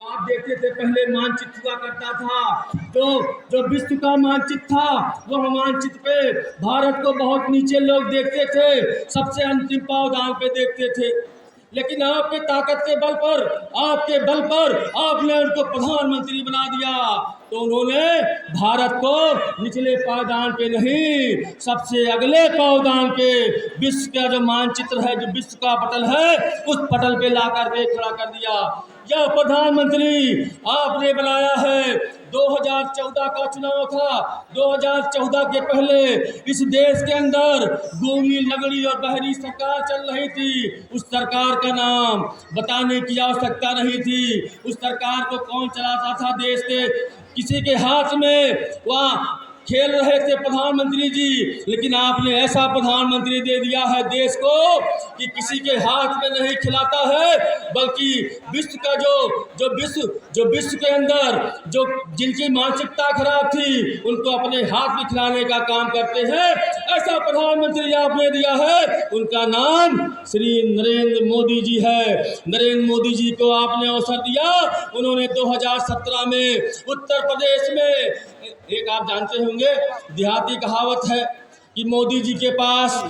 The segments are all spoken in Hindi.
आप देखते थे पहले मानचित्र हुआ करता था, जो विश्व का मानचित्र था वह मानचित्र पे भारत को बहुत नीचे लोग देखते थे, सबसे अंतिम पावदान पे देखते थे। लेकिन आपके ताकत के बल पर, आपके बल पर आपने उनको प्रधानमंत्री बना दिया, तो उन्होंने भारत को निचले पायदान पे नहीं, सबसे अगले पायदान पे विश्व का जो मानचित्र है, जो विश्व का पटल है, उस पटल पे ला करके खड़ा कर दिया। यह प्रधानमंत्री आपने बनाया है। 2014 का चुनाव था। 2014 के पहले इस देश के अंदर गूंगी, लगड़ी और बहरी सरकार चल रही थी। उस सरकार का नाम बताने की आवश्यकता नहीं थी। उस सरकार को कौन चलाता था? देश के किसी के हाथ में वहाँ खेल रहे थे प्रधानमंत्री जी, लेकिन आपने ऐसा प्रधानमंत्री दे दिया है देश को कि किसी के हाथ में नहीं खिलाता है, बल्कि विश्व का जो विश्व के अंदर जो जिनकी मानसिकता खराब थी उनको अपने हाथ में खिलाने का काम करते हैं। ऐसा प्रधानमंत्री आपने दिया है, उनका नाम श्री नरेंद्र मोदी जी है। नरेंद्र मोदी जी को आपने अवसर दिया। उन्होंने 2017 में उत्तर प्रदेश में एक आप जानते होंगे देहाती कहावत है कि मोदी जी के पास,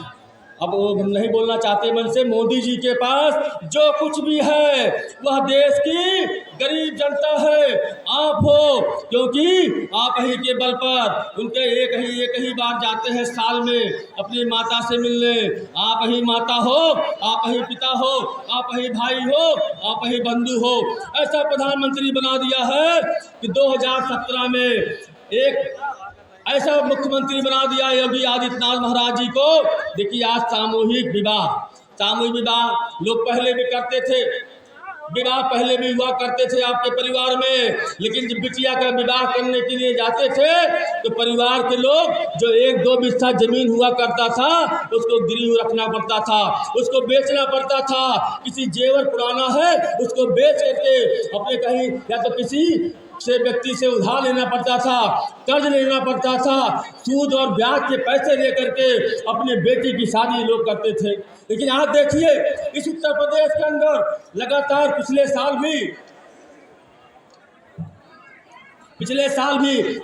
अब वो हम नहीं बोलना चाहते मन से, मोदी जी के पास जो कुछ भी है वह देश की गरीब जनता है। आप हो, क्योंकि आप ही के बल पर उनके एक ही बार जाते हैं साल में अपनी माता से मिलने। आप ही माता हो, आप ही पिता हो, आप ही भाई हो, आप ही बंधु हो। ऐसा प्रधानमंत्री बना दिया है कि 2017 में एक ऐसा मुख्यमंत्री बना दिया योगी आदित्यनाथ महाराज जी को। देखिए आज सामूहिक विवाह लोग पहले भी करते थे, विवाह पहले भी हुआ करते थे आपके परिवार में, लेकिन जब बिटिया का विवाह करने के लिए जाते थे तो परिवार के लोग जो 1-2 बिस्सा जमीन हुआ करता था उसको गिरवी रखना पड़ता था, उसको बेचना पड़ता था। किसी जेवर पुराना है उसको बेच करके अपने कहीं या तो किसी से व्यक्ति से उधार लेना पड़ता था, कर्ज लेना पड़ता था, सूद और ब्याज के पैसे लेकर के अपने बेटी की शादी लोग करते थे। लेकिन आज देखिए इस उत्तर प्रदेश के अंदर लगातार पिछले साल भी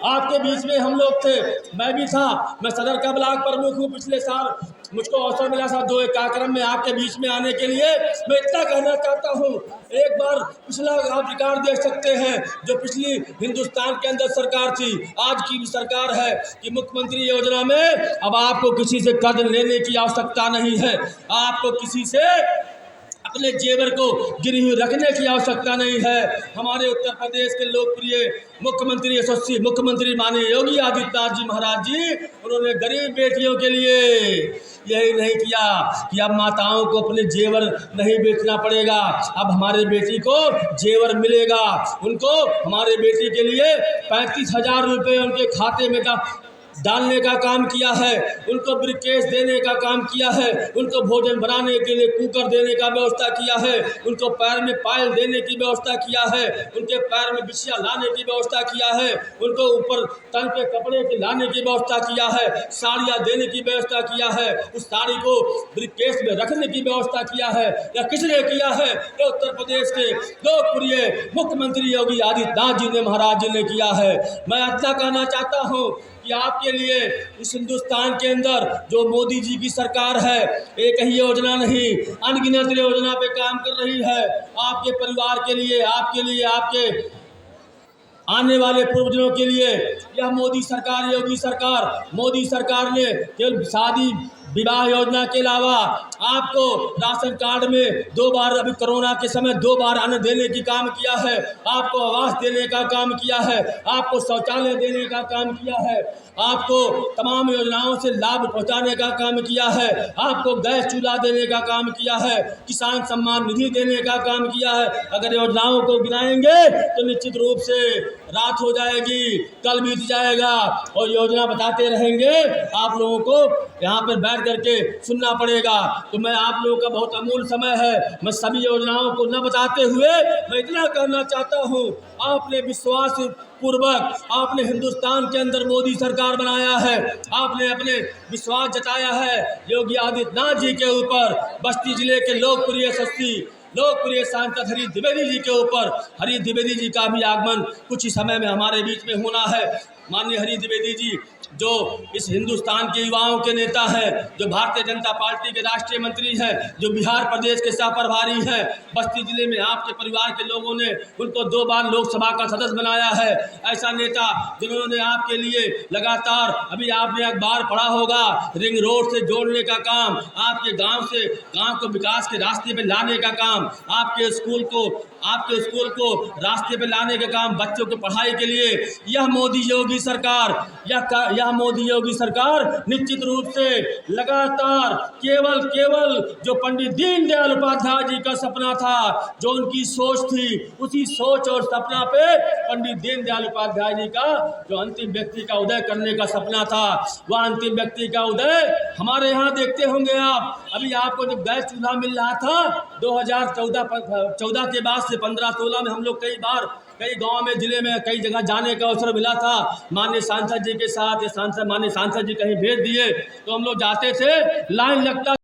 आपके बीच में हम लोग थे, मैं भी था, मैं सदर का ब्लॉक प्रमुख हूँ। पिछले साल मुझको अवसर मिला था 2 कार्यक्रम में आपके बीच में आने के लिए। मैं इतना कहना चाहता हूँ, एक बार पिछला आप रिकॉर्ड देख सकते हैं जो पिछली हिंदुस्तान के अंदर सरकार थी, आज की भी सरकार है कि मुख्यमंत्री योजना में अब आपको किसी से कर्ज लेने की आवश्यकता नहीं है, आपको किसी से अपने जेवर को गिरवी रखने की आवश्यकता नहीं है। हमारे उत्तर प्रदेश के लोकप्रिय मुख्यमंत्री, यशस्वी मुख्यमंत्री माननीय योगी आदित्यनाथ जी महाराज जी, उन्होंने गरीब बेटियों के लिए यही नहीं किया कि अब माताओं को अपने जेवर नहीं बेचना पड़ेगा, अब हमारे बेटी को जेवर मिलेगा। उनको हमारे बेटी के लिए 35,000 रुपये उनके खाते में डालने का काम किया है, उनको ब्रिकेट देने का काम किया है, उनको भोजन बनाने के लिए कुकर देने का व्यवस्था किया है, उनको पैर में पायल देने की व्यवस्था किया है, उनके पैर में बिछिया लाने की व्यवस्था किया है, उनको ऊपर तन पे कपड़े के लाने की व्यवस्था किया है, साड़ियाँ देने की व्यवस्था किया है, उस साड़ी को ब्रिकेट में रखने की व्यवस्था किया है। या किसने किया है? ये उत्तर प्रदेश के लोकप्रिय मुख्यमंत्री योगी आदित्यनाथ जी ने महाराज जी ने किया है। मैं इतना कहना चाहता हूँ कि आपके लिए इस हिंदुस्तान के अंदर जो मोदी जी की सरकार है, एक ही योजना नहीं अनगिनत योजना पे काम कर रही है। आपके परिवार के लिए, आपके आने वाले पूर्वजों के लिए यह मोदी सरकार ने केवल शादी विवाह योजना के अलावा आपको राशन कार्ड में 2 बार, अभी कोरोना के समय 2 बार अन्न देने की काम किया है, आपको आवास देने का काम किया है, आपको शौचालय देने का काम किया है, आपको तमाम योजनाओं से लाभ पहुंचाने का काम किया है, आपको गैस चूल्हा देने का काम किया है, किसान सम्मान निधि देने का काम किया है। अगर योजनाओं को गिनाएंगे तो निश्चित रूप से रात हो जाएगी, कल बीत जाएगा और योजना बताते रहेंगे, आप लोगों को यहाँ पर बैठ करके सुनना पड़ेगा। तो मैं आप लोगों का बहुत अमूल्य समय है, मैं सभी योजनाओं को न बताते हुए मैं इतना कहना चाहता हूँ, आपने विश्वास पूर्वक आपने हिंदुस्तान के अंदर मोदी सरकार बनाया है, आपने अपने विश्वास जताया है योगी आदित्यनाथ जी के ऊपर। बस्ती जिले के लोकप्रिय यशस्वी लोकप्रिय सांसद हरीश द्विवेदी जी के ऊपर। हरीश द्विवेदी जी का भी आगमन कुछ ही समय में हमारे बीच में होना है। माननीय हरीश द्विवेदी जी जो इस हिंदुस्तान के युवाओं के नेता हैं, जो भारतीय जनता पार्टी के राष्ट्रीय मंत्री हैं, जो बिहार प्रदेश के सह प्रभारी हैं। बस्ती जिले में आपके परिवार के लोगों ने उनको 2 बार लोकसभा का सदस्य बनाया है। ऐसा नेता जिन्होंने आपके लिए लगातार, अभी आपने अखबार पढ़ा होगा, रिंग रोड से जोड़ने का काम, आपके गांव को विकास के रास्ते पे लाने का काम, आपके स्कूल को रास्ते पे लाने का काम, बच्चों की पढ़ाई के लिए यह मोदी योगी सरकार निश्चित रूप से लगातार केवल जो पंडित दीनदयाल उपाध्याय जी का सपना था, जो उनकी सोच थी, उसी सोच और सपना पे पंडित दीनदयाल उपाध्याय जी का जो अंतिम व्यक्ति का उदय करने का सपना था, वह अंतिम व्यक्ति का उदय हमारे यहाँ देखते होंगे आप। अभी आपको जब गैस चूल्हा मिल रहा था 2014 के बाद से 15-16 में हम लोग कई गांव में, जिले में कई जगह जाने का अवसर मिला था। माननीय सांसद जी के साथ माननीय सांसद जी कहीं भेज दिए तो हम लोग जाते थे, लाइन लगता